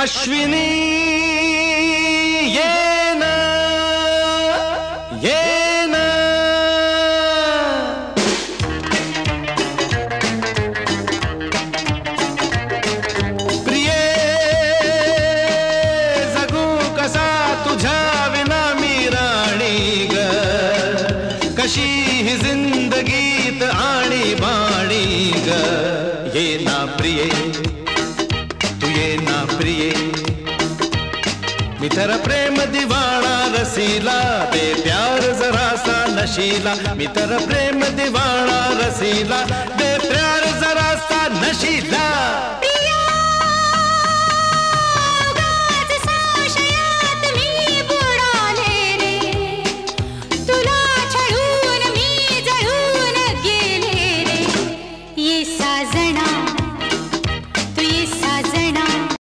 अश्विनी ये ना प्रिये जगू कसा तुझ्या विना मी राणी ग कशी ही जिंदगीत आणि बाणी ग ये ना प्रिये तू ये ना प्रिये मी तर प्रेम दिवाणा रसीला दे प्यार जरा सा नशीला मी तर प्रेम दिवाणा रसीला दे प्यार जरा सा नशीला